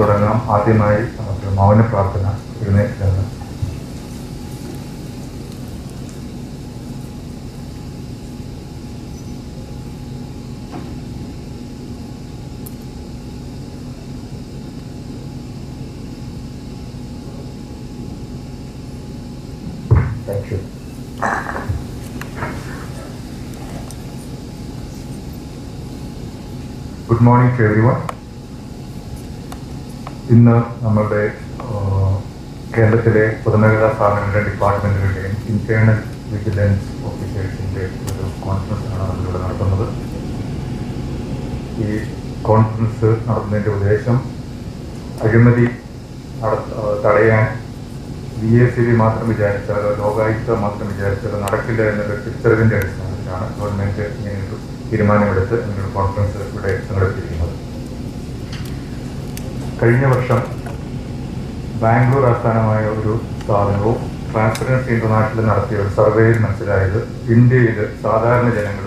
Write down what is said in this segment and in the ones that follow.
തുടങ്ങാം. ആദ്യമായി നമുക്ക് മൗന പ്രാർത്ഥന എഴുന്നേൽക്കുന്നത്. Thank you. Good morning to everyone. ഇന്ന് നമ്മളുടെ കേരളത്തിലെ പൊതുമേഖലാ സ്ഥാപനങ്ങളുടെ ഡിപ്പാർട്ട്മെൻറ്റുകളുടെയും ഇന്റേണൽ വിജിലൻസ് ഓഫീസേഴ്സിൻ്റെ ഒരു കോൺഫറൻസാണ് നമ്മളിവിടെ നടത്തുന്നത്. ഈ കോൺഫറൻസ് നടത്തുന്നതിൻ്റെ ഉദ്ദേശം അഴിമതി തടയാൻ VACB മാത്രം വിചാരിച്ചാലോ ലോകായുക്ത മാത്രം വിചാരിച്ചാലോ നടക്കില്ല എന്നൊരു തിരിച്ചറിവിൻ്റെ അടിസ്ഥാനത്തിലാണ് ഗവൺമെൻറ് ഇങ്ങനെയൊരു തീരുമാനമെടുത്ത് ഇങ്ങനൊരു കോൺഫറൻസ് ഇവിടെ സംഘടിപ്പിച്ചിരിക്കുന്നത്. കഴിഞ്ഞ വർഷം ബാംഗ്ലൂർ ആസ്ഥാനമായ ഒരു സ്ഥാപനവും ട്രാൻസ്പെറൻസി ഇന്റർനാഷണൽ നടത്തിയ ഒരു സർവേയിൽ മനസ്സിലായത് ഇന്ത്യയിൽ സാധാരണ ജനങ്ങൾ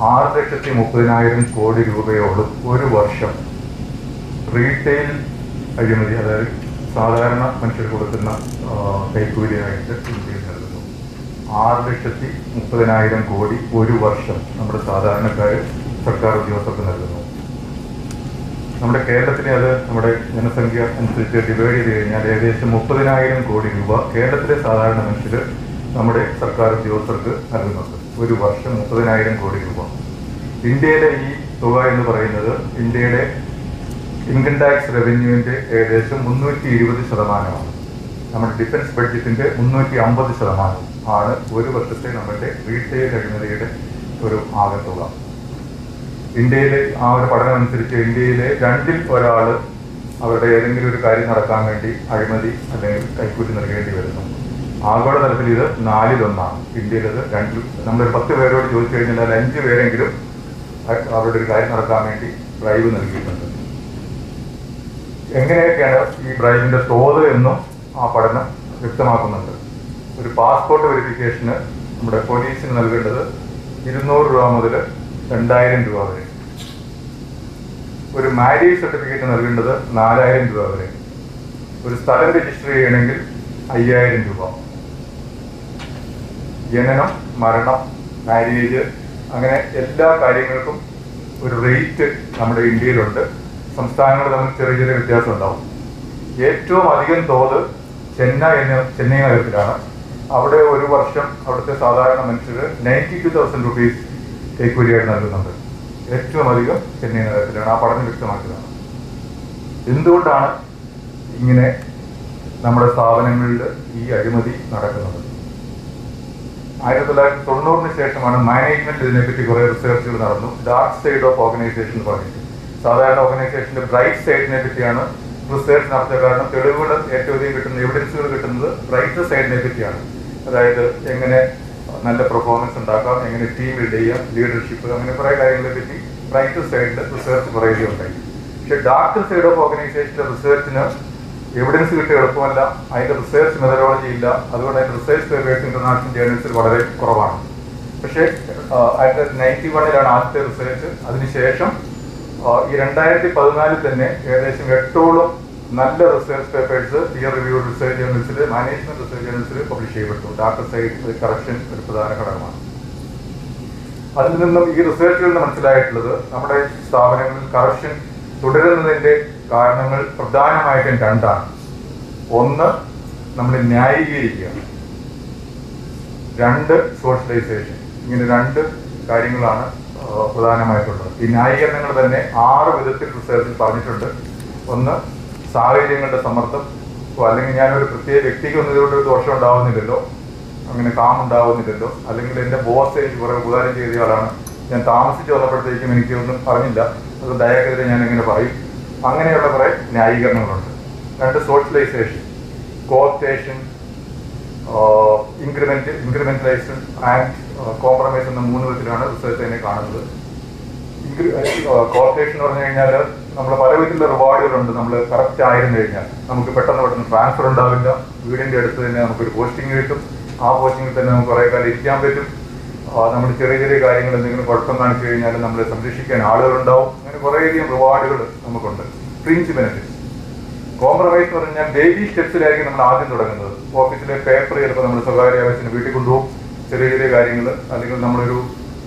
6,30,000 കോടി രൂപയോളം ഒരു വർഷം റീറ്റെയിൽ അഴിമതി, അതായത് സാധാരണ മനുഷ്യർ കൊടുക്കുന്ന കൈക്കൂലിയായിട്ട് ഇന്ത്യയിൽ നൽകുന്നു. 6,30,000 കോടി ഒരു വർഷം നമ്മുടെ സാധാരണക്കാർ സർക്കാർ ഉദ്യോഗസ്ഥർക്ക് നൽകുന്നു. നമ്മുടെ കേരളത്തിലെ അത് നമ്മുടെ ജനസംഖ്യ അനുസരിച്ച് ഡിവൈഡ് ചെയ്ത് കഴിഞ്ഞാൽ ഏകദേശം 30,000 കോടി രൂപ കേരളത്തിലെ സാധാരണ മനുഷ്യർ നമ്മുടെ സർക്കാർ ഉദ്യോഗസ്ഥർക്ക് നൽകുന്നുണ്ട്. ഒരു വർഷം 30,000 കോടി രൂപ. ഇന്ത്യയിലെ ഈ തുക എന്ന് പറയുന്നത് ഇന്ത്യയുടെ ഇൻകം ടാക്സ് റവന്യൂവിൻ്റെ ഏകദേശം 320%. നമ്മുടെ ഡിഫൻസ് ബഡ്ജറ്റിൻ്റെ 350% ആണ് ഒരു വർഷത്തെ നമ്മുടെ റീറ്റെയിൽ അഴിമതിയുടെ ഒരു ആകത്തുക. ഇന്ത്യയിലെ ആ ഒരു പഠനം അനുസരിച്ച് ഇന്ത്യയിലെ 2-ൽ 1 അവരുടെ ഏതെങ്കിലും ഒരു കാര്യം നടക്കാൻ വേണ്ടി അഴിമതി അല്ലെങ്കിൽ കൈക്കൂലി നൽകേണ്ടി വരുന്നു. ആഗോളതലത്തിൽ ഇത് 4-ൽ 1. ഇന്ത്യയിലത് 2-ൽ. നമ്മളൊരു 10 പേരോട് ചോദിച്ചു കഴിഞ്ഞാൽ 5 പേരെങ്കിലും അവരുടെ ഒരു കാര്യം നടക്കാൻ വേണ്ടി ബ്രൈബ് നൽകിയിട്ടുണ്ട്. എങ്ങനെയൊക്കെയാണ് ഈ ബ്രൈബിന്റെ തോത് എന്നും ആ പഠനം വ്യക്തമാക്കുന്നുണ്ട്. ഒരു പാസ്പോർട്ട് വെരിഫിക്കേഷന് നമ്മുടെ പോലീസിന് നൽകേണ്ടത് 200 രൂപ മുതൽ 2,000 രൂപ വരെ. ഒരു മാരേജ് സർട്ടിഫിക്കറ്റ് നൽകേണ്ടത് 4,000 രൂപ വരെ. ഒരു സ്ഥലം രജിസ്റ്റർ ചെയ്യണമെങ്കിൽ 5,000 രൂപ. ജനനം, മരണം, മാരേജ്, അങ്ങനെ എല്ലാ കാര്യങ്ങൾക്കും ഒരു റേറ്റ് നമ്മുടെ ഇന്ത്യയിലുണ്ട്. സംസ്ഥാനങ്ങൾ തമ്മിൽ ചെറിയ ചെറിയ വ്യത്യാസം ഉണ്ടാവും. ഏറ്റവും അധികം തോത് ചെന്നൈ നഗരത്തിലാണ്. അവിടെ ഒരു വർഷം അവിടുത്തെ സാധാരണ മനുഷ്യർ 92,000 രൂപീസ് കൈക്കൂലിയായിട്ട് നൽകുന്നുണ്ട്. ഏറ്റവും അധികം ചെന്നൈ നഗരത്തിലാണ്. ആ പഠനം വ്യക്തമാക്കിയതാണ്. എന്തുകൊണ്ടാണ് ഇങ്ങനെ നമ്മുടെ സ്ഥാപനങ്ങളിൽ ഈ അഴിമതി നടക്കുന്നത്? 1990 ശേഷമാണ് മാനേജ്മെന്റ് ഇതിനെപ്പറ്റി കുറെ റിസർച്ചുകൾ നടന്നു. ഡാർക്ക് സൈഡ് ഓഫ് ഓർഗനൈസേഷൻ എന്ന് പറഞ്ഞിട്ട് സാധാരണ ഓർഗനൈസേഷന്റെ ബ്രൈറ്റ് സൈഡിനെ പറ്റിയാണ് റിസർച്ച് നടത്തിയ. കാരണം തെളിവുകൾ ഏറ്റവും അധികം കിട്ടുന്നത്, എവിഡൻസുകൾ കിട്ടുന്നത് ബ്രൈറ്റ് സൈഡിനെ പറ്റിയാണ്. അതായത് എങ്ങനെ നല്ല പെർഫോമൻസ് ഉണ്ടാക്കാം, എങ്ങനെ ടീം ബിൽഡ് ചെയ്യാം, ലീഡർഷിപ്പ്, അങ്ങനെ കുറെ കാര്യങ്ങളെ പറ്റി ബ്രൈറ്റ് സൈഡിൽ റിസർച്ച് കുറേയധികം ഉണ്ടായി. പക്ഷെ ഡാർക്ക് സൈഡ് ഓഫ് ഓർഗനൈസേഷന്റെ റിസർച്ചിന് എവിഡൻസ് കിട്ടിയ എളുപ്പമല്ല. അതിന്റെ റിസർച്ച് മെത്തഡോളജി ഇല്ല. അതുകൊണ്ട് അതിന്റെ റിസർച്ച് പേപ്പേഴ്സ് ഇന്റർനാഷണൽ ജേർണൽസിൽ വളരെ കുറവാണ്. പക്ഷേ 1991 ആദ്യത്തെ റിസർച്ച്. അതിനുശേഷം ഈ 2014 തന്നെ ഏകദേശം 8ഓളം നല്ല research papers peer reviewed research ജേർണൽസിൽ, മാനേജ്മെന്റ് റിസർച്ച് ജേർണൽസിൽ പബ്ലിഷ് ചെയ്യപ്പെട്ടു. ഡാർക്ക് സൈഡ് കറപ്ഷൻ ഒരു പ്രധാന ഘടകമാണ്. അതിൽ നിന്നും ഈ റിസർച്ചുകളിൽ നിന്ന് മനസ്സിലായിട്ടുള്ളത് നമ്മുടെ സ്ഥാപനങ്ങളിൽ കറപ്ഷൻ തുടരുന്നതിന്റെ കാരണങ്ങൾ പ്രധാനമായിട്ടും 2ആണ്. ഒന്ന്, നമ്മൾ ന്യായീകരിക്കുക. 2, സോഷ്യലൈസേഷൻ. ഇങ്ങനെ 2 കാര്യങ്ങളാണ് പ്രധാനമായിട്ടുള്ളത്. ഈ ന്യായീകരണങ്ങൾ തന്നെ 6 വിധത്തിൽ റിസർച്ചിൽ പറഞ്ഞിട്ടുണ്ട്. ഒന്ന്, സാഹചര്യങ്ങളുടെ സമ്മർദ്ദം. അല്ലെങ്കിൽ ഞാനൊരു പ്രത്യേക വ്യക്തിക്ക് ഒന്നും ഇതുകൊണ്ട് ഒരു ദോഷം ഉണ്ടാവുന്നില്ലല്ലോ, അങ്ങനെ ഉണ്ടാവുന്നില്ലല്ലോ, അല്ലെങ്കിൽ എൻ്റെ ബോസ് എനിക്ക് കുറെ ഉപകാരം ചെയ്ത ആളാണ്, ഞാൻ താമസിച്ച് വന്നപ്പോഴത്തേക്കും എനിക്കൊന്നും പറഞ്ഞില്ല, അത് ദയക്കെതിരെ ഞാൻ എങ്ങനെ പറയും, അങ്ങനെയുള്ള കുറെ ന്യായീകരണങ്ങളുണ്ട്. 2, സോഷ്യലൈസേഷൻ, കോഓപ്റ്റേഷൻ, ഇൻക്രിമെന്റലൈസേഷൻ ആൻഡ് കോംപ്രമൈസ് എന്ന 3 വിധത്തിലാണ് റിസർച്ച് തന്നെ കാണുന്നത്. കോർപ്പറേഷൻ എന്ന് പറഞ്ഞു കഴിഞ്ഞാൽ നമ്മൾ പല വിധത്തിലുള്ള റിവാർഡുകളുണ്ട്. നമ്മൾ കറക്റ്റ് ആയിരുന്നു കഴിഞ്ഞാൽ നമുക്ക് പെട്ടെന്ന് ട്രാൻസ്ഫർ ഉണ്ടാവില്ല. വീടിന്റെ അടുത്ത് തന്നെ നമുക്കൊരു പോസ്റ്റിംഗ് കിട്ടും. ആ പോസ്റ്റിംഗിൽ തന്നെ നമുക്ക് കുറെ കാലം ഇരിക്കാൻ പറ്റും. നമ്മൾ ചെറിയ ചെറിയ കാര്യങ്ങൾ എന്തെങ്കിലും കുഴപ്പം കാണിച്ചു കഴിഞ്ഞാൽ നമ്മളെ സംരക്ഷിക്കാൻ ആളുകളുണ്ടാവും. അങ്ങനെ കുറേയധികം റിവാർഡുകൾ നമുക്കുണ്ട്. Fringe benefits. കോംപ്രമൈസ് എന്ന് പറഞ്ഞാൽ ബേബി സ്റ്റെപ്സിലായിരിക്കും നമ്മൾ ആദ്യം തുടങ്ങുന്നത്. ഓഫീസിലെ പേപ്പർ ചിലപ്പോൾ നമ്മൾ സ്വകാര്യ ആവശ്യത്തിന് വീട്ടിൽ കൊണ്ടുപോകും, ചെറിയ ചെറിയ കാര്യങ്ങൾ. അല്ലെങ്കിൽ നമ്മളൊരു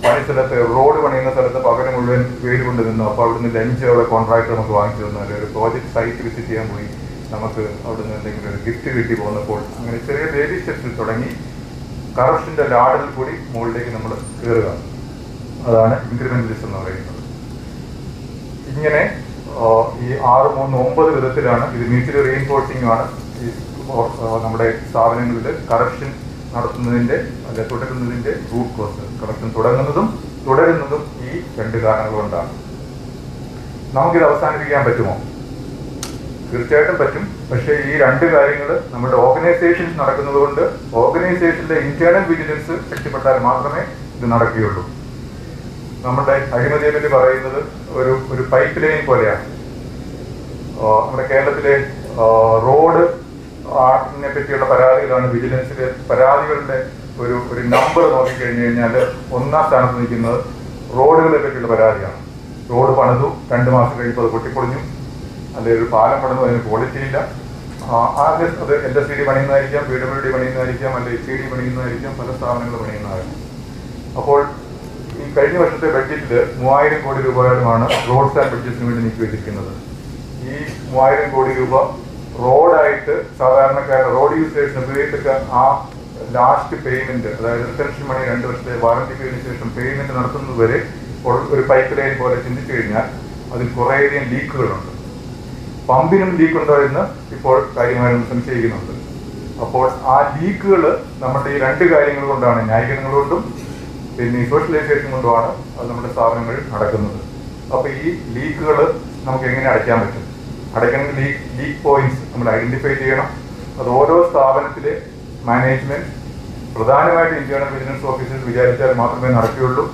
പണി സ്ഥലത്ത് റോഡ് പണിയുന്ന സ്ഥലത്ത് പകരം മുഴുവൻ വെയിൽ കൊണ്ട് നിന്നു, അപ്പോൾ അവിടുന്ന് ലഞ്ച് അവിടെ കോൺട്രാക്ടർ നമുക്ക് വാങ്ങിച്ചു തന്നു, അല്ലെങ്കിൽ ഒരു പ്രോജക്ട് സൈറ്റ് വിസിറ്റ് ചെയ്യാൻ പോയി, നമുക്ക് അവിടുന്ന് എന്തെങ്കിലും ഒരു ഗിഫ്റ്റ് കിട്ടി പോകുന്നപ്പോൾ, അങ്ങനെ ചെറിയ ബേബി സ്റ്റെപ്സിൽ തുടങ്ങി കറപ്ഷൻ്റെ ലാഡറിൽ കൂടി മുകളിലേക്ക് നമ്മൾ കയറുക. അതാണ് ഇൻക്രിമെന്റലിസം എന്ന് പറയുന്നത്. ഇങ്ങനെ ഈ 6, 3, 9 വിധത്തിലാണ് ഇത് മ്യൂച്വലി റീഇൻഫോഴ്സിംഗ് ആണ്. ഈ നമ്മുടെ സ്ഥാപനങ്ങളിൽ കറപ്ഷൻ നടത്തുന്നതിൻ്റെ അല്ലെ തുടരുന്നതിൻ്റെ റൂട്ട് കോസ്. കറപ്ഷൻ തുടങ്ങുന്നതും തുടരുന്നതും ഈ 2 കാരണങ്ങൾ കൊണ്ടാണ്. നമുക്കിത് അവസാനിപ്പിക്കാൻ പറ്റുമോ? തീർച്ചയായിട്ടും പറ്റും. പക്ഷേ ഈ 2 കാര്യങ്ങൾ നമ്മുടെ ഓർഗനൈസേഷൻസ് നടക്കുന്നത് കൊണ്ട് ഓർഗനൈസേഷനിലെ ഇന്റേണൽ വിജിലൻസ് ശക്തിപ്പെട്ടാൽ മാത്രമേ ഇത് നടക്കുകയുള്ളൂ. നമ്മുടെ അഴിമതിയെ പറ്റി പറയുന്നത് ഒരു പൈപ്പ് ലൈൻ പോലെയാണ്. നമ്മുടെ കേരളത്തിലെ റോഡ് ആർട്ടിനെ പറ്റിയുള്ള പരാതികളാണ് വിജിലൻസിലെ പരാതികളുടെ ഒരു നമ്പർ നോക്കിക്കഴിഞ്ഞു കഴിഞ്ഞാൽ 1ാം സ്ഥാനത്ത് നിൽക്കുന്നത് റോഡുകളെ പറ്റിയുള്ള പരാതിയാണ്. റോഡ് പണിതു, 2 മാസം കഴിയുമ്പോൾ അത് പൊട്ടിപ്പൊളിഞ്ഞു, അല്ലെങ്കിൽ ഒരു പാലം പണിതു, അതിന് ക്വാളിറ്റി ഇല്ല. ആദ്യം അത് LSD പണിയുന്നതായിരിക്കാം, PWD പണിയുന്നതായിരിക്കാം, അല്ലെങ്കിൽ HED പണിയുന്നതായിരിക്കാം, പല സ്ഥാപനങ്ങൾ പണിയുന്നതായിരിക്കും. അപ്പോൾ ഈ കഴിഞ്ഞ വർഷത്തെ ബഡ്ജറ്റിൽ 3000 കോടി രൂപയുമാണ് റോഡ്സ് ആൻഡ് ബ്രിഡ്ജസിന് വേണ്ടി നീക്കി വെച്ചിരിക്കുന്നത്. ഈ 3000 കോടി രൂപ റോഡായിട്ട് സാധാരണക്കാരുടെ റോഡ് യൂസേഴ്സിന് ഉപയോഗിച്ചൊക്കെ ആ ലാസ്റ്റ് പേയ്മെന്റ്, അതായത് റിട്ടൻഷൻ മണി 2 വർഷത്തെ വാറന്റി പീരീഡിന് ശേഷം പേയ്മെന്റ് നടത്തുന്നത് വരെ ഒരു പൈപ്പ് ലൈൻ പോലെ ചിന്തിച്ചു കഴിഞ്ഞാൽ അതിൽ കുറേയധികം ലീക്കുകളുണ്ട്. പമ്പിനും ലീക്ക് ഉണ്ടോ എന്ന് ഇപ്പോൾ കാര്യമായി സംശയിക്കുന്നുണ്ട്. അപ്പോൾ ആ ലീക്കുകൾ നമ്മുടെ ഈ 2 കാര്യങ്ങൾ കൊണ്ടാണ്, ന്യായീകരണങ്ങൾ കൊണ്ടും പിന്നെ ഈ സോഷ്യലൈസേഷൻ കൊണ്ടുമാണ് അത് നമ്മുടെ സ്ഥാപനങ്ങളിൽ നടക്കുന്നത്. അപ്പോൾ ഈ ലീക്കുകൾ നമുക്ക് എങ്ങനെ അടയ്ക്കാൻ പറ്റും? അടയ്ക്കണമെങ്കിൽ ലീക്ക് പോയിന്റ്സ് നമ്മൾ ഐഡന്റിഫൈ ചെയ്യണം. അത് ഓരോ സ്ഥാപനത്തിലെ മാനേജ്മെന്റ്, പ്രധാനമായിട്ട് ഇന്റേണൽ വിജിലൻസ് ഓഫീസേഴ്സ് വിചാരിച്ചാൽ മാത്രമേ നടക്കുകയുള്ളൂ.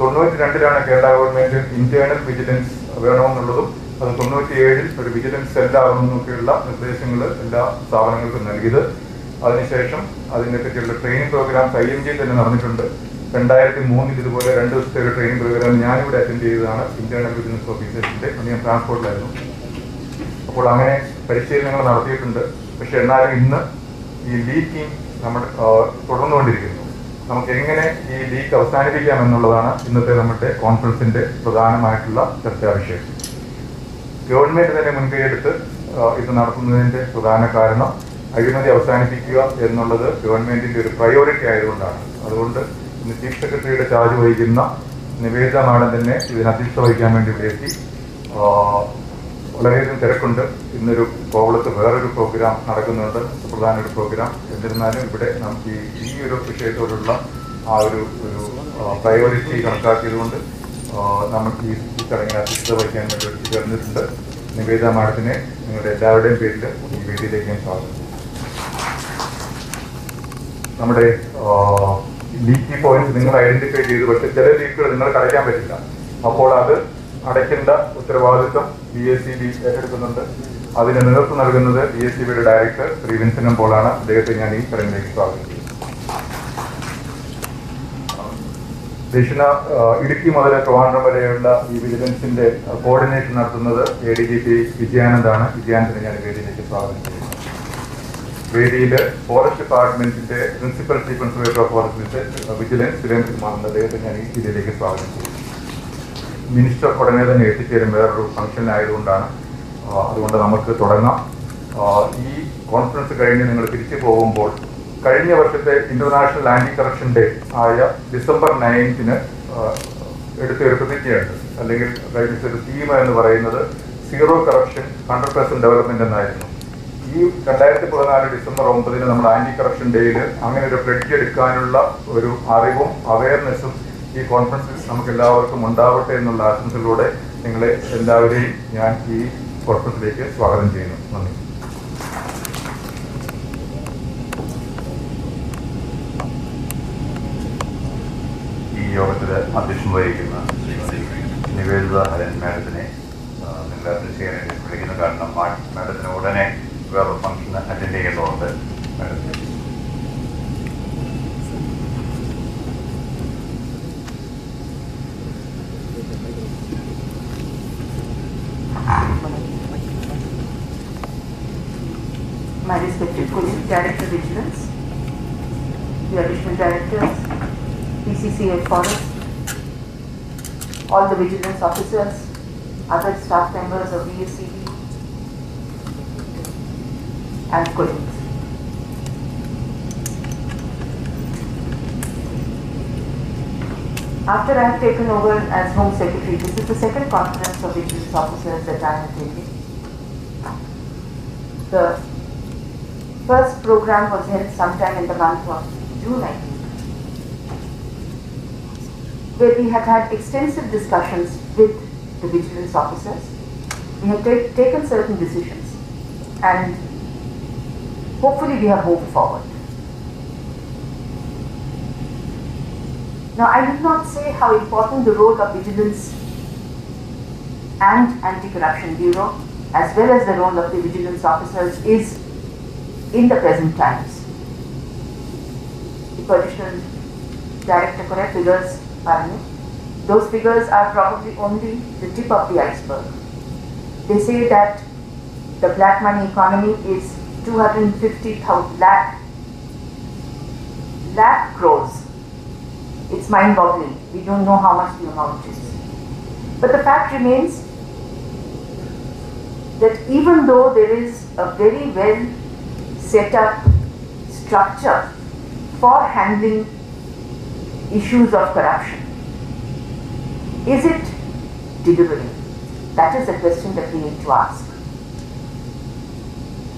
92-ലാണ് കേരള ഗവൺമെന്റ് ഇന്റേണൽ വിജിലൻസ് വേണമെന്നുള്ളതും അത് 97-ൽ ഒരു വിജിലൻസ് സെല്ലാകുമെന്നൊക്കെയുള്ള നിർദ്ദേശങ്ങൾ എല്ലാ സ്ഥാപനങ്ങൾക്കും നൽകിയത്. അതിനുശേഷം അതിനെപ്പറ്റിയുള്ള ട്രെയിനിങ് പ്രോഗ്രാംസ് IMG തന്നെ നടന്നിട്ടുണ്ട്. 2003-ൽ ഇതുപോലെ 2 ദിവസത്തെ ഒരു ട്രെയിനിങ് പ്രോഗ്രാം ഞാനിവിടെ അറ്റൻഡ് ചെയ്തതാണ് ഇന്റേണൽ വിജിലൻസ് ഓഫീസേഴ്സിന്റെ. അന്ന് ഞാൻ ട്രാൻസ്പോർട്ടിലായിരുന്നു. അപ്പോൾ അങ്ങനെ പരിശീലനങ്ങൾ നടത്തിയിട്ടുണ്ട്. പക്ഷെ എന്നാലും ഇന്ന് ഈ ലീക്കിംഗ് നമ്മൾ തുടർന്നുകൊണ്ടിരിക്കുന്നു. നമുക്ക് എങ്ങനെ ഈ ലീക്ക് അവസാനിപ്പിക്കാം എന്നുള്ളതാണ് ഇന്നത്തെ നമ്മുടെ കോൺഫറൻസിന്റെ പ്രധാനമായിട്ടുള്ള ചർച്ചാ വിഷയം. ഗവൺമെന്റ് തന്നെ മുൻകൈയെടുത്ത് ഇത് നടത്തുന്നതിന്റെ പ്രധാന കാരണം അഴിമതി അവസാനിപ്പിക്കുക എന്നുള്ളത് ഗവൺമെന്റിന്റെ ഒരു പ്രയോറിറ്റി ആയതുകൊണ്ടാണ്. അതുകൊണ്ട് ഇന്ന് ചീഫ് സെക്രട്ടറിയുടെ ചാർജ് വഹിക്കുന്ന നിവേദിത മാഡം തന്നെ ഇതിന് അധ്യക്ഷത വഹിക്കാൻ വേണ്ടി ഇവിടെ എത്തി. വളരെയധികം തിരക്കുണ്ട്. ഇന്നൊരു കോവളത്ത് വേറൊരു പ്രോഗ്രാം നടക്കുന്നുണ്ട്, പ്രധാന ഒരു പ്രോഗ്രാം. എന്നിരുന്നാലും ഇവിടെ നമുക്ക് ഈ ഒരു വിഷയത്തോടുള്ള ആ ഒരു പ്രയോറിറ്റി കണക്കാക്കിയതുകൊണ്ട് നമുക്ക് ഈ ചടങ്ങിന് അധ്യക്ഷത വഹിക്കാൻ വേണ്ടി ചേർന്നിട്ടുണ്ട്. നിവേദിത മാഡത്തിനെ നിങ്ങളുടെ എല്ലാവരുടെയും പേരിൽ ഈ വേദിയിലേക്ക് ഞാൻ സ്വാഗതം. നമ്മുടെ ലീക്കി പോയിന്റ്സ് നിങ്ങൾ ഐഡന്റിഫൈ ചെയ്തു, പക്ഷെ ചില ലീക്കുകൾ നിങ്ങൾക്ക് അടയ്ക്കാൻ പറ്റില്ല. അപ്പോൾ അത് അടയ്ക്കേണ്ട ഉത്തരവാദിത്വം BACB ഏറ്റെടുക്കുന്നുണ്ട്. അതിന് നേതൃത്വം നൽകുന്നത് BACBയുടെ ഡയറക്ടർ ശ്രീ വിൻസെന്റ് പോളാണ്. അദ്ദേഹത്തെ ഞാൻ ഈ ചടങ്ങിലേക്ക് സ്വാഗതം ചെയ്തു. ദക്ഷിണ ഇടുക്കി മുതൽ ട്രിവാൻഡ്രം വരെയുള്ള ഈ വിജിലൻസിന്റെ കോർഡിനേഷൻ നടത്തുന്നത് ADGP വിജയാനന്ദാണ്. വിജയാനന്ദനെ ഞാൻ വേദിയിലേക്ക് സ്വാഗതം ചെയ്യുന്നു. വേദിയിൽ ഫോറസ്റ്റ് ഡിപ്പാർട്ട്മെന്റിന്റെ principal chief conservator of forest vigilance Surendrakumar, അദ്ദേഹത്തെ ഞാൻ ഈ ഇതിലേക്ക് സ്വാഗതം ചെയ്യുന്നു. മിനിസ്റ്റർ ഉടനെ തന്നെ എത്തിച്ചേരും, വേറൊരു ഫംഗ്ഷനിലായതുകൊണ്ടാണ്. അതുകൊണ്ട് നമുക്ക് തുടങ്ങാം. ഈ കോൺഫറൻസ് കഴിഞ്ഞ് നിങ്ങൾ തിരിച്ചു പോകുമ്പോൾ കഴിഞ്ഞ വർഷത്തെ ഇന്റർനാഷണൽ ആന്റി കറപ്ഷൻ ഡേ ആയ December 9-ന് എടുത്തൊരു പ്രതിജ്ഞയുണ്ട്, അല്ലെങ്കിൽ ഒരു തീം എന്ന് പറയുന്നത് 0 കറപ്ഷൻ 100% ഡെവലപ്മെന്റ് എന്നായിരുന്നു. ഈ 2014 December 9-ന് നമ്മൾ ആന്റി കറപ്ഷൻ ഡേയിൽ അങ്ങനെ ഒരു പ്ലെഡ്ജ് എടുക്കാനുള്ള ഒരു അറിവും അവയർനെസ്സും ഈ കോൺഫറൻസിൽ നമുക്ക് എല്ലാവർക്കും ഉണ്ടാവട്ടെ എന്നുള്ള ആശംസകളോടെ നിങ്ങളെ എല്ലാവരെയും ഞാൻ ഈ കോൺഫറൻസിലേക്ക് സ്വാഗതം ചെയ്യുന്നു. നന്ദി. ഈ യോഗത്തിൽ അധ്യക്ഷം വഹിക്കുന്ന ശ്രീമതി നിവേദിത ഹരൻ മാഡത്തിനെ നിങ്ങൾ അധ്യക്ഷനെ വിളിക്കുന്ന കാരണം മാഡത്തിന് ഉടനെ വേറൊരു ഫംഗ്ഷൻ അറ്റൻഡ് ചെയ്യേണ്ടതുണ്ട്. മാഡത്തിന് my respected colleague, Director Vigilance, the additional directors, PCCA Forest, all the vigilance officers, other staff members of VSCB, and colleagues. After I have taken over as Home Secretary, this is the second conference of vigilance officers that I am attending. The first program was held sometime in the month of June, I think, where we had had extensive discussions with the vigilance officers. We have taken certain decisions and hopefully we have moved forward. Now, I did not say how important the role of Vigilance and Anti-Corruption Bureau, as well as the role of the vigilance officers, is in the present times. The additional director correct figures, pardon me, those figures are probably only the tip of the iceberg. They say that the black money economy is 250 lakh crores. It's mind-boggling. We don't know how much the amount is. But the fact remains that even though there is a very well set up structure for handling issues of corruption, is it delivering? That is the question that we need to ask.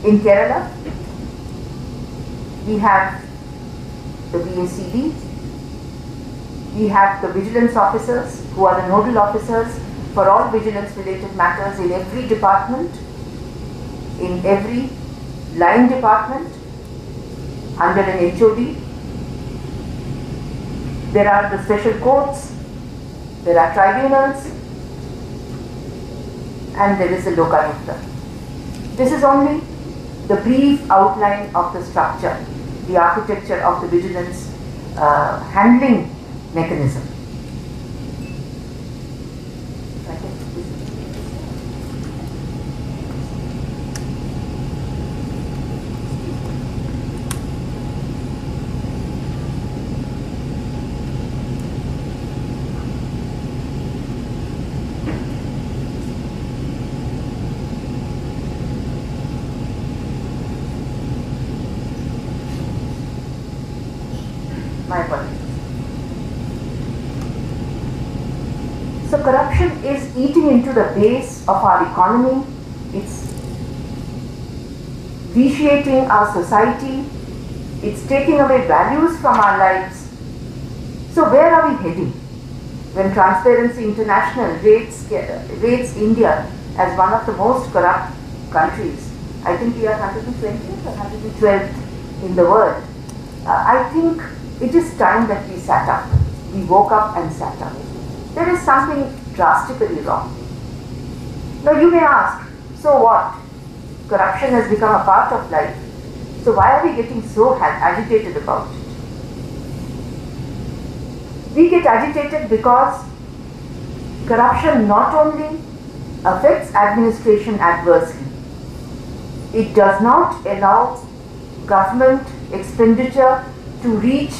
In Kerala, we have the VSCB, we have the vigilance officers who are the nodal officers for all vigilance related matters in every department, in every line department, under an HOD. There are the special courts, there are tribunals, and there is the Lokayukta. This is only the brief outline of the structure, the architecture of the vigilance handling mechanism. My apologies. So corruption is eating into the base of our economy, it's vitiating our society, it's taking away values from our lives. So where are we heading? When Transparency International rates India as one of the most corrupt countries, I think we are 120th or 112th in the world. I think it is time that we sat up. We woke up and sat up. There is something drastically wrong. Now you may ask, so what? Corruption has become a part of life. So why are we getting so agitated about it? We get agitated because corruption not only affects administration adversely, it does not allow government expenditure to reach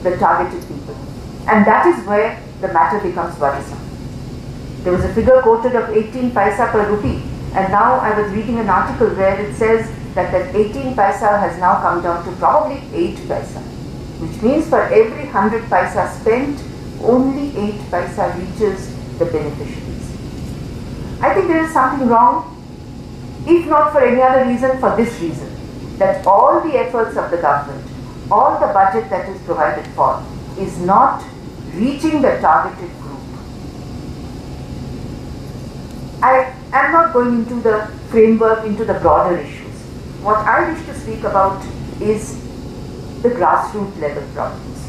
the targeted people. And that is where the matter becomes worrisome. There was a figure quoted of 18 paisa per rupee, and now I was reading an article where it says that 18 paisa has now come down to probably 8 paisa, which means for every 100 paisa spent, only 8 paisa reaches the beneficiaries. I think there is something wrong, if not for any other reason, for this reason, that all the efforts of the government, all the budget that is provided for, is not reaching the targeted group. I am not going into the framework, into the broader issues. What I wish to speak about is the grassroots level problems.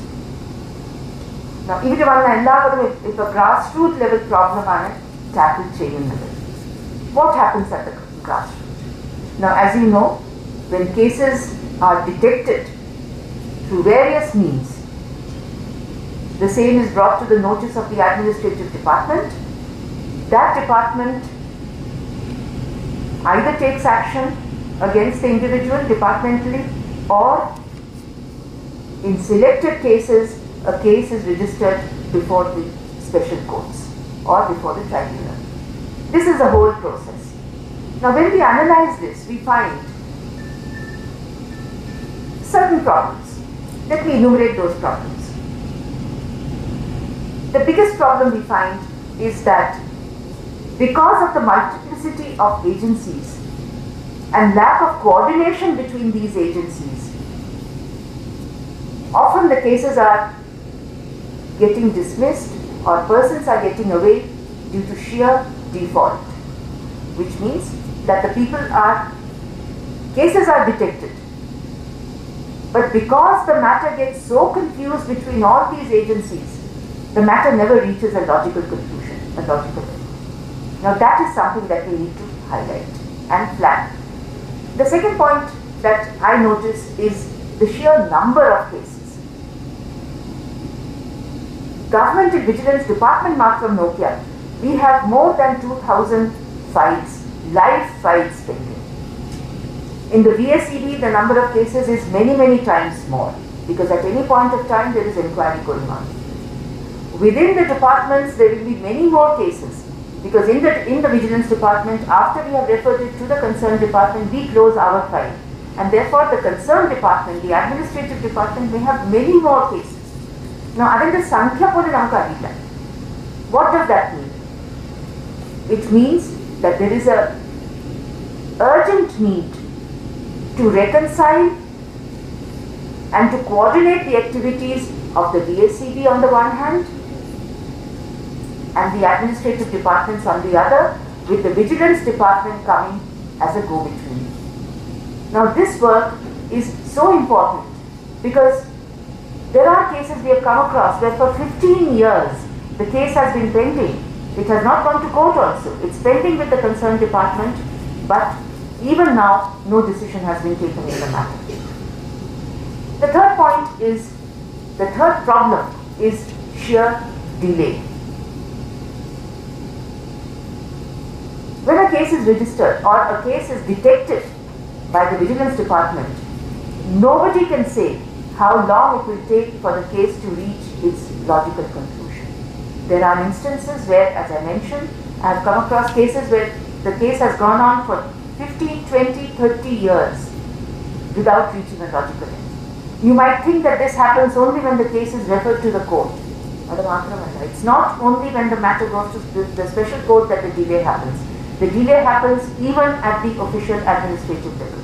Now, if a grassroots level problem is tackled change level, what happens at the grassroots? Now, as you know, when cases are detected through various means, the same is brought to the notice of the administrative department. That department either takes action against the individual departmentally, or in selected cases, a case is registered before the special courts or before the tribunal. This is the whole process. Now, when we analyze this, we find certain problems. Let me enumerate those problems. The biggest problem we find is that because of the multiplicity of agencies and lack of coordination between these agencies, often the cases are getting dismissed or persons are getting away due to sheer default, which means that the cases are detected. But because the matter gets so confused between all these agencies, the matter never reaches a logical conclusion, a logical end. Now that is something that we need to highlight and flag. The second point that I notice is the sheer number of cases. Government and Vigilance Department mark from Nokia, we have more than 2,000 files, live files pending. In the VSEB, the number of cases is many, many times more, because at any point of time there is inquiry going on. Within the departments, there will be many more cases, because in the Vigilance Department, after we have referred it to the concerned department, we close our file. And therefore, the concerned department, the administrative department, may have many more cases. Now, what does that mean? It means that there is a urgent need to reconcile and to coordinate the activities of the VSEB on the one hand and the administrative departments on the other, with the vigilance department coming as a go-between. Now this work is so important because there are cases we have come across where for 15 years the case has been pending. It has not gone to court also. It's pending with the concerned department, but even now no decision has been taken in the matter. The third problem is sheer delay. When a case is registered or a case is detected by the Vigilance Department, nobody can say how long it will take for the case to reach its logical conclusion. There are instances where, as I mentioned, I have come across cases where the case has gone on for 15, 20, 30 years without reaching a logical end. You might think that this happens only when the case is referred to the court. It's not only when the matter goes to the special court that the delay happens. The delay happens even at the official administrative level.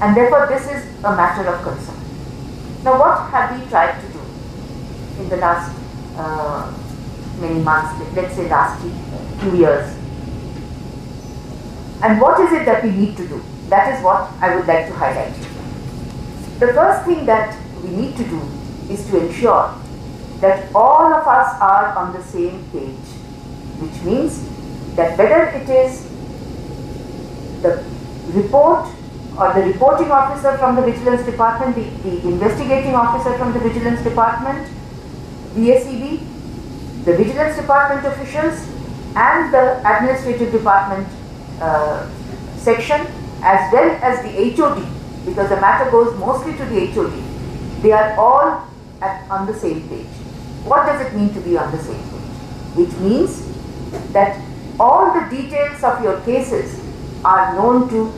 And therefore this is a matter of concern. Now what have we tried to do in the last many months, let's say last 2 years? And what is it that we need to do? That is what I would like to highlight. The first thing that we need to do is to ensure that all of us are on the same page, which means that whether it is the report or the reporting officer from the Vigilance Department, the investigating officer from the Vigilance Department, VSEB, the Vigilance Department officials and the Administrative Department section, as well as the HOD, because the matter goes mostly to the HOD, they are all on the same page. What does it mean to be on the same page? It means that all the details of your cases are known to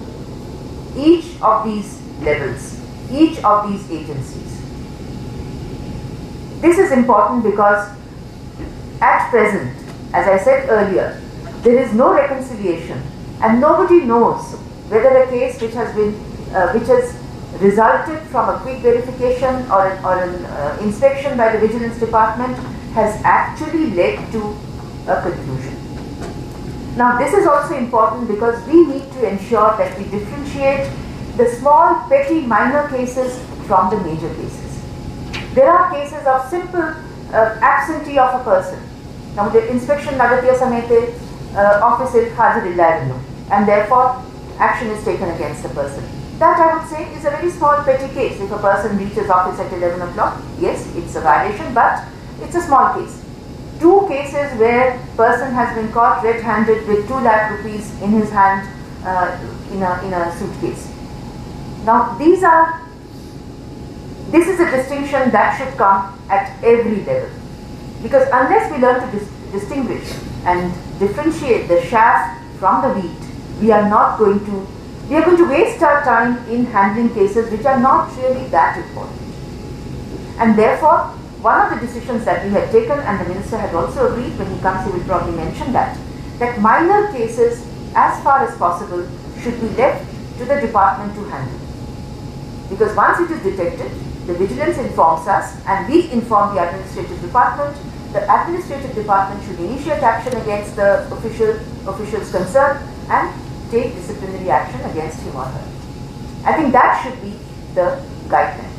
each of these levels, each of these agencies. This is important because at present, as I said earlier, there is no reconciliation and nobody knows whether a case which has resulted from a quick verification or an inspection by the Vigilance Department has actually led to a conclusion. Now this is also important because we need to ensure that we differentiate the small, petty, minor cases from the major cases. There are cases of simple absentee of a person. Now the inspection nagatiya samete office is hajirilla and therefore action is taken against the person. That I would say is a very small, petty case. If a person reaches office at 11 o'clock, yes, it's a violation, but it's a small case. 2 cases where person has been caught red-handed with 2 lakh rupees in his hand in a suitcase. Now this is a distinction that should come at every level, because unless we learn to distinguish and differentiate the chaff from the wheat, we are going to waste our time in handling cases which are not really that important. And therefore, one of the decisions that we had taken, and the minister had also agreed, when he comes he will probably mention that minor cases as far as possible should be left to the department to handle. Because once it is detected, the vigilance informs us and we inform the administrative department. The administrative department should initiate action against the officials concerned and take disciplinary action against him or her. I think that should be the guideline.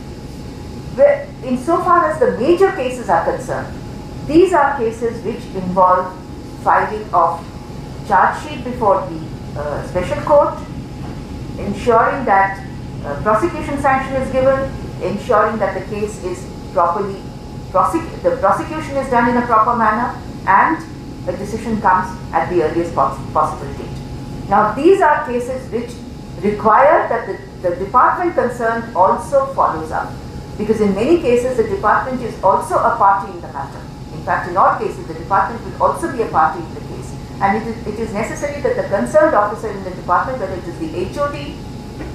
Where, insofar as the major cases are concerned, these are cases which involve filing of charge sheet before the special court, ensuring that prosecution sanction is given, ensuring that the case is properly the prosecution is done in a proper manner, and a decision comes at the earliest possible date. Now these are cases which require that the department concerned also follows up, because in many cases the department is also a party in the matter. In fact, in all cases the department will also be a party in the case, and it is necessary that the concerned officer in the department, whether it is the HOD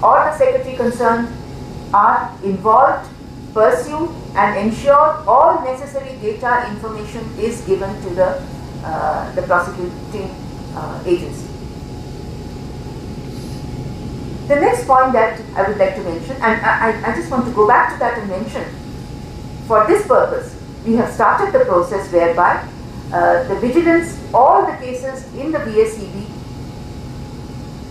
or the secretary concerned, are involved, pursue and ensure all necessary data information is given to the prosecuting agency. The next point that I would like to mention, and I just want to go back to that and mention, for this purpose we have started the process whereby the vigilance, all the cases in the VSEB,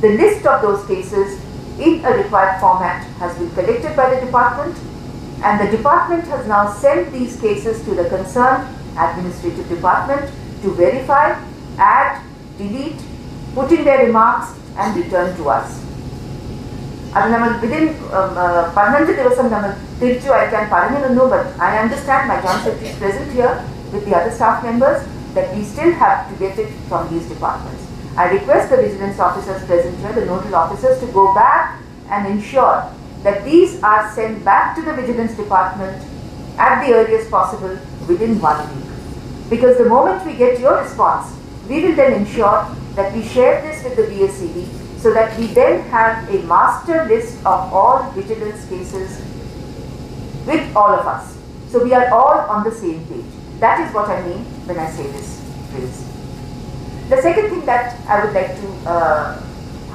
the list of those cases in a required format has been collected by the department, and the department has now sent these cases to the concerned administrative department to verify, add, delete, put in their remarks and return to us. Within 15 ദിവസം നമ്മൾ തിരിച്ചു അയക്കാൻ പറഞ്ഞിരുന്നു, but I understand, my joint secretary is present here with the other staff members, that we still have to get it from these departments. I request the vigilance officers present here, the nodal officers, to go back and ensure that these are sent back to the vigilance department at the earliest possible within 1 week. Because the moment we get your response, we will then ensure that we share this with the VSCB, so that we then have a master list of all vigilance cases with all of us. So we are all on the same page. That is what I mean when I say this phrase. The second thing that I would like to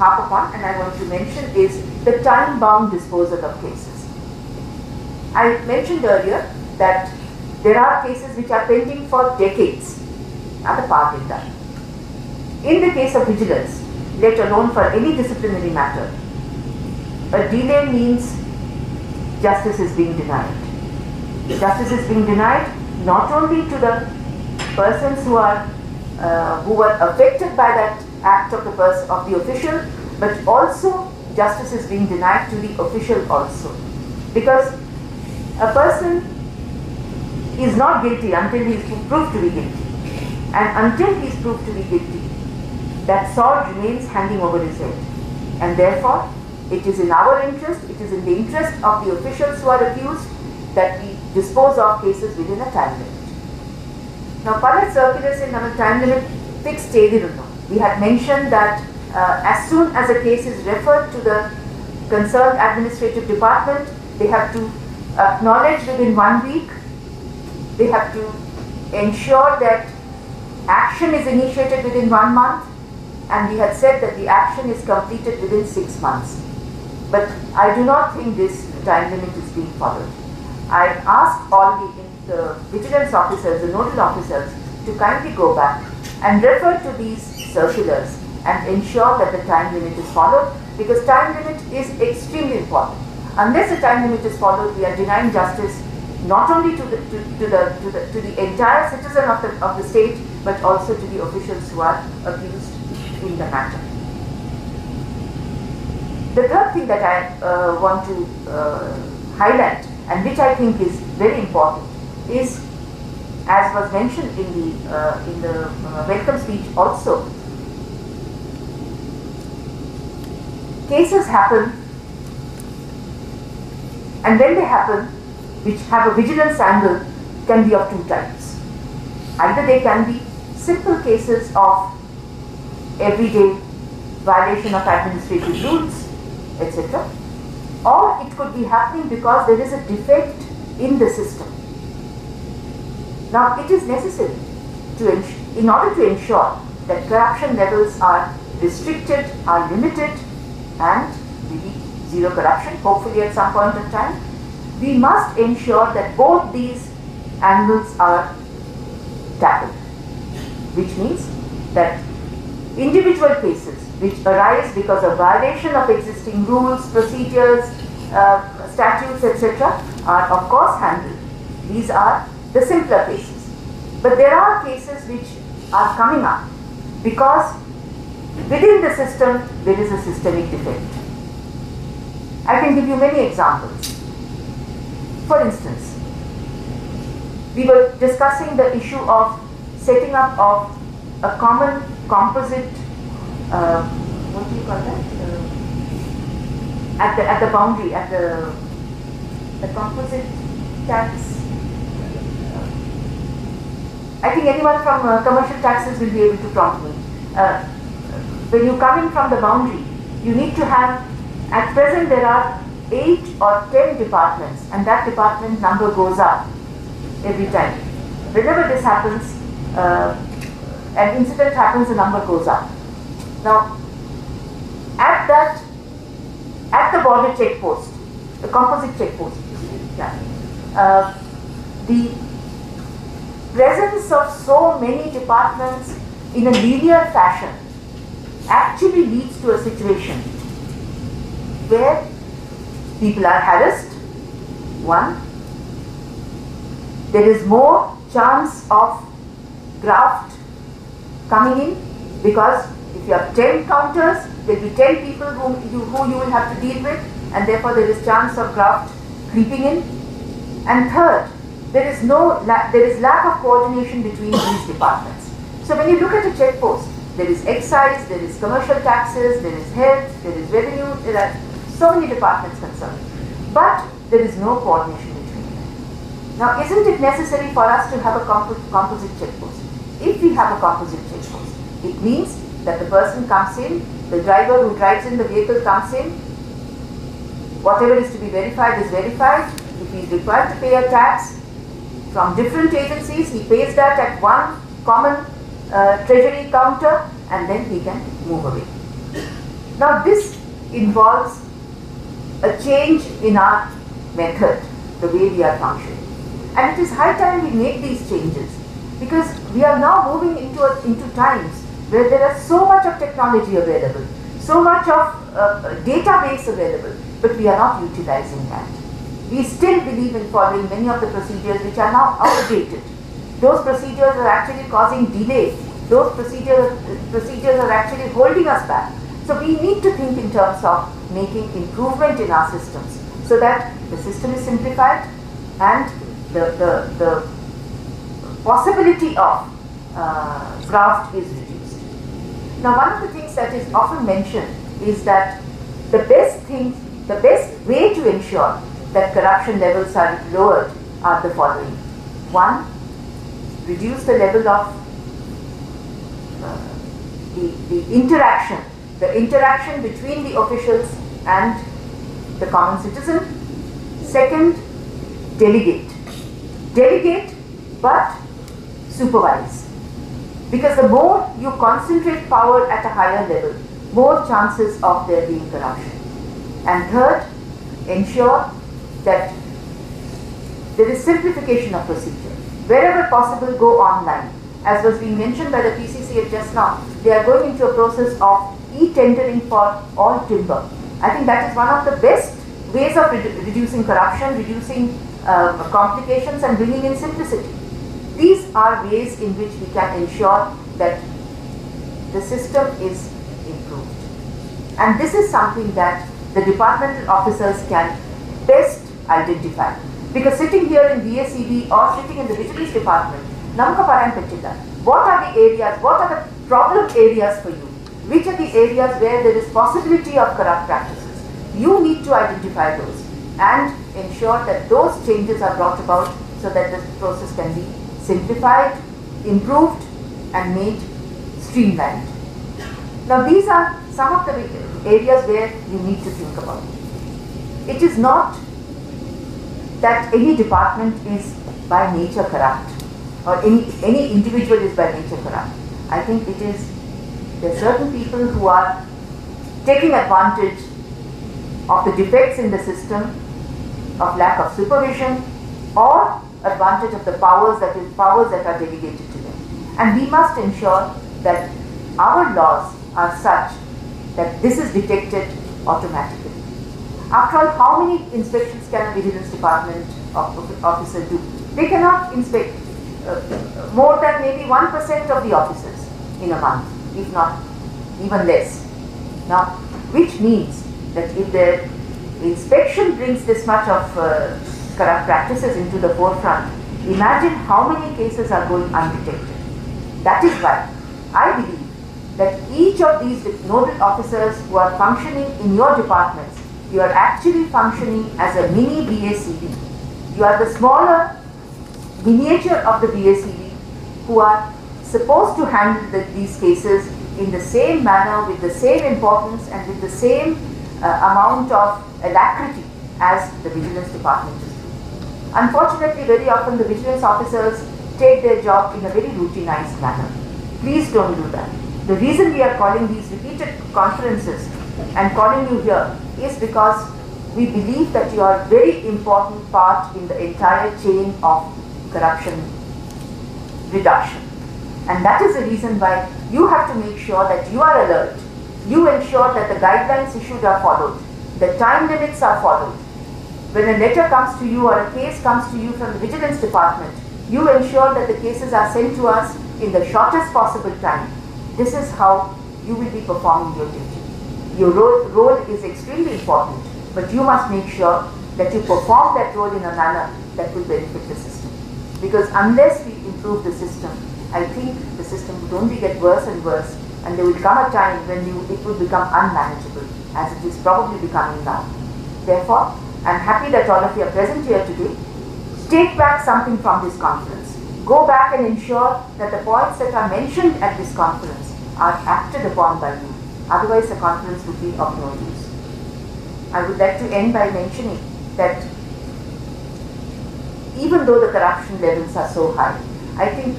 harp upon, and I want to mention, is the time-bound disposal of cases. I mentioned earlier that there are cases which are pending for decades. Another part in that. In the case of vigilance, let alone for any disciplinary matter, a delay means justice is being denied. Justice is being denied not only to the persons who were affected by that act of the official, but also justice is being denied to the official also. Because a person is not guilty until he is proved to be guilty. And until he is proved to be guilty, that sword remains hanging over his head. And therefore, it is in our interest, it is in the interest of the officials who are accused, that we dispose of cases within a time limit. Now, Palat circulars in our time limit fixed cheyirunnu. We had mentioned that as soon as a case is referred to the concerned administrative department, they have to acknowledge within 1 week, they have to ensure that action is initiated within 1 month, and we had said that the action is completed within 6 months. But I do not think this time limit is being followed. I ask all the vigilance officers, the nodal officers, to kindly go back and refer to these circulars and ensure that the time limit is followed, because time limit is extremely important. Unless the time limit is followed, we are denying justice not only to the entire citizen of the state, but also to the officials who are accused in the matter. The third thing that I want to highlight, and which I think is very important, is, as was mentioned in the welcome speech also, cases happen And when they happen, which have a vigilance angle, can be of two types. Either they can be simple cases of everyday violation of administrative rules, etc. Or it could be happening because there is a defect in the system. Now, it is necessary in order to ensure that corruption levels are restricted, are limited, and we reach zero corruption, hopefully at some point of time, we must ensure that both these angles are tackled, which means that individual cases which arise because of violation of existing rules, procedures, statutes, etc. are of course handled. These are the simpler cases. But there are cases which are coming up because within the system there is a systemic defect. I can give you many examples. For instance, we were discussing the issue of setting up of a common composite, what do you call that? At the boundary, at the composite tax. I think anyone from commercial taxes will be able to prompt me. When you come in from the boundary, you need to have, at present there are 8 or 10 departments, and that department number goes up every time. Whenever this happens, an incident happens, the number goes up. Now, at the border check post, the composite check post, the presence of so many departments in a linear fashion actually leads to a situation where people are harassed. One, there is more chance of graft coming in, because if you have 10 counters, there will be 10 people who you will have to deal with, and therefore there is chance of graft creeping in. And third, there is lack of coordination between these departments. So when you look at a check post, there is excise, there is commercial taxes, there is health, there is revenue, there are so many departments concerned. But there is no coordination between them. Now, isn't it necessary for us to have a composite check post? If we have a composite check post, it means that the person comes in, the driver who drives in the vehicle comes in, whatever is to be verified is verified. If he is required to pay a tax from different agencies, he pays that at one common treasury counter, and then he can move away. Now, this involves a change in our method, the way we are functioning. And it is high time we make these changes, because we are now moving into times where there is so much of technology available, so much of database available, but we are not utilizing that. We still believe in following many of the procedures which are now outdated. Those procedures are actually causing delay. Those procedures are actually holding us back. So we need to think in terms of making improvement in our systems so that the system is simplified and the possibility of graft is reduced. Now, one of the things that is often mentioned is that the best way to ensure that corruption levels are lowered are the following. One, reduce the level of the interaction between the officials and the common citizen. Second, delegate. Delegate, but supervise. Because the more you concentrate power at a higher level, more chances of there being corruption. And third, ensure that there is simplification of procedure. Wherever possible, go online. As was being mentioned by the PCCF just now, they are going into a process of e-tendering for all timber. I think that is one of the best ways of reducing corruption, reducing complications, and bringing in simplicity. These are ways in which we can ensure that the system is improved. And this is something that the departmental officers can best identify. Because sitting here in VACB or sitting in the vigilance department, what are the areas, what are the problem areas for you? Which are the areas where there is possibility of corrupt practices? You need to identify those. and ensure that those changes are brought about so that this process can be simplified, improved and made streamlined. Now these are some of the areas where you need to think about. It is not that any department is by nature corrupt or any individual is by nature corrupt. I think it is, there are certain people who are taking advantage of the defects in the system, of lack of supervision or advantage of the powers that are delegated to them. And we must ensure that our laws are such that this is detected automatically. After all, how many inspections can a vigilance department officer do? They cannot inspect more than maybe 1% of the officers in a month, if not even less. Now, which means that if the inspection brings this much of corrupt practices into the forefront, imagine how many cases are going undetected. That is why I believe that each of these nodal officers who are functioning in your departments, you are actually functioning as a mini BACD. You are the smaller miniature of the BACD who are supposed to handle these cases in the same manner, with the same importance and with the same amount of alacrity as the vigilance department is doing. Unfortunately, very often the vigilance officers take their job in a very routinized manner. Please don't do that. The reason we are calling these repeated conferences and calling you here is because we believe that you are a very important part in the entire chain of corruption reduction. And that is the reason why you have to make sure that you are alert. You ensure that the guidelines issued are followed, the time limits are followed. When a letter comes to you or a case comes to you from the vigilance department, you ensure that the cases are sent to us in the shortest possible time. This is how you will be performing your duty. Your role is extremely important, but you must make sure that you perform that role in a manner that will benefit the system. Because unless we improve the system, I think the system would only get worse and worse, and there will come a time when it will become unmanageable, as it is probably becoming now. Therefore, I am happy that all of you are present here today. Take back something from this conference. Go back and ensure that the points that are mentioned at this conference are acted upon by you. Otherwise, the conference would be of no use. I would like to end by mentioning that even though the corruption levels are so high, I think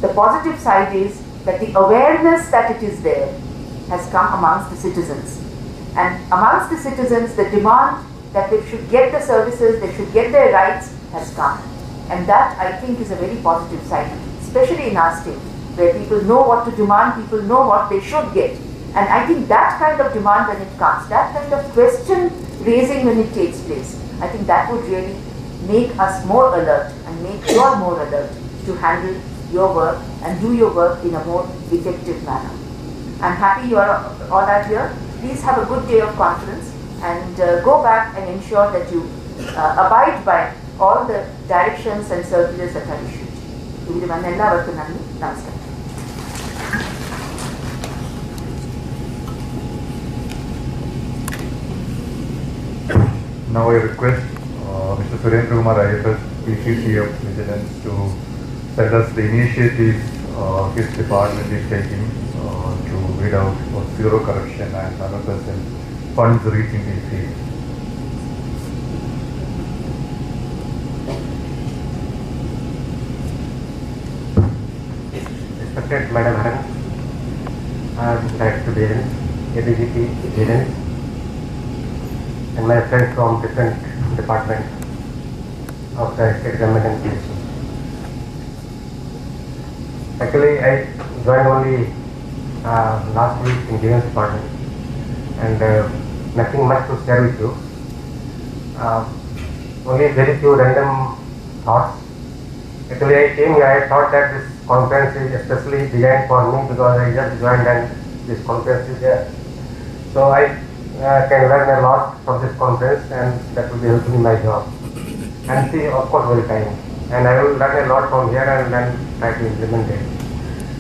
the positive side is that the awareness that it is there has come amongst the citizens. And amongst the citizens, the demand that they should get the services, they should get their rights has come. And that, I think, is a very positive side, especially in our state, where people know what to demand, people know what they should get. And I think that kind of demand when it comes, that kind of question raising when it takes place, I think that would really make us more alert and make you all more alert to handle your work and do your work in a more effective manner. I'm happy you are all are here. Please have a good day of conference and go back and ensure that you abide by all the directions and circulars that are issued. Namaskar. Now I request Mr. Surendra Kumar IFS, PCC of Vigilance, to tell us the initiatives his department is taking to weed out zero corruption and 100% funds reaching the field. Respected Madam Haran, Director Vigilance, ADGP Vigilance, and my friends from different departments of the state government and PSC. Actually, I joined only last week in Vigilance department, and nothing much to share with you. Only very few random thoughts. Actually, I came here, I thought that this conference is especially designed for me because I just joined and this conference is there. So I can learn a lot from this conference, and that will be helping in my job. And see, of course, very time. And I will learn a lot from here and then try to implement it.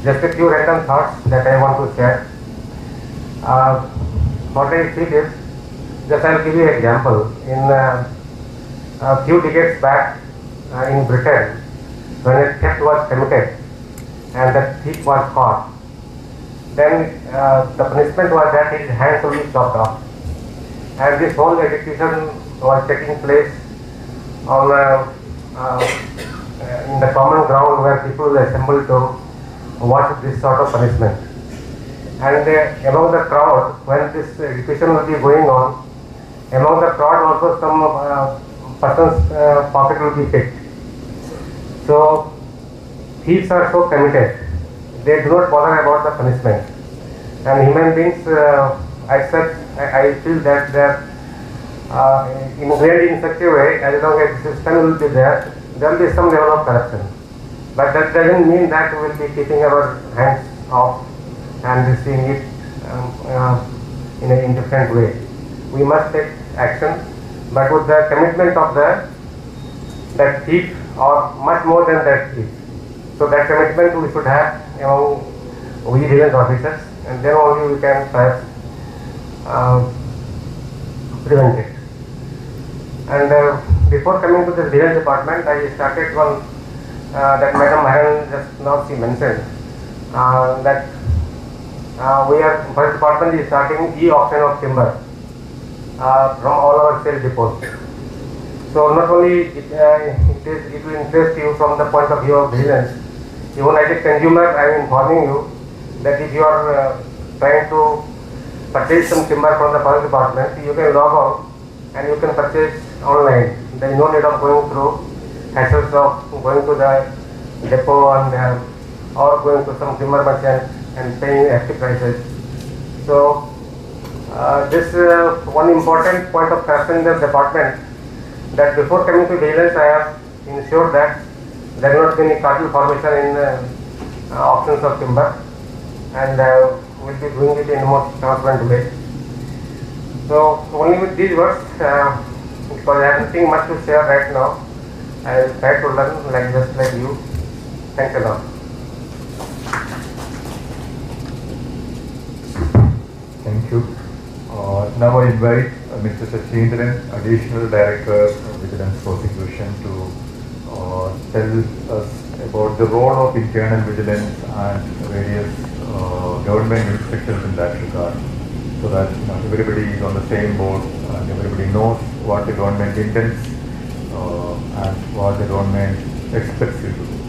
Just a few random thoughts that I want to share. What I feel is Just I'll give you an example. In a few decades back in Britain, when a theft was committed and the thief was caught, then the punishment was that his hands will be chopped off. And this whole execution was taking place on in the common ground where people assembled to watch this sort of punishment. And among the crowd, when this execution will be going on, among the crowd also some person's pocket will be picked. So thieves are so committed, they do not bother about the punishment. And human beings, I feel that they are ingrained in such a way, as long as the system will be there will be some level of corruption. But that doesn't mean that we will be keeping our hands off and seeing it in an indifferent way. We must take action, but with the commitment of that thief, or much more than that thief. So that commitment we should have among we vigilance officers, and then only we can perhaps prevent it. And before coming to the vigilance department, I started one that Madam Mahan just now she mentioned that we are forest department is starting e-auction of timber from all our sale depots. So not only it will interest you from the point of view of vigilance, even as a consumer I am informing you that if you are trying to purchase some timber from the forest department, you can log on and you can purchase online. There is no need of going through hassles of going to the depot and or going to some timber merchant and paying hefty prices. So this one important point of correction in the department, that before coming to vigilance I have ensured that there will not be any cartel formation in auctions of timber, and we will be doing it in the most transparent way. So only with these words, because I have nothing much to share right now, I will try to learn just like you. Thanks a lot. Thank you. Now I invite Mr. Sachindran, Additional Director of Vigilance Prosecution, to tell us about the role of internal vigilance and various government instructions in that regard, so that everybody is on the same board and everybody knows what the government intends and what the government expects you to do.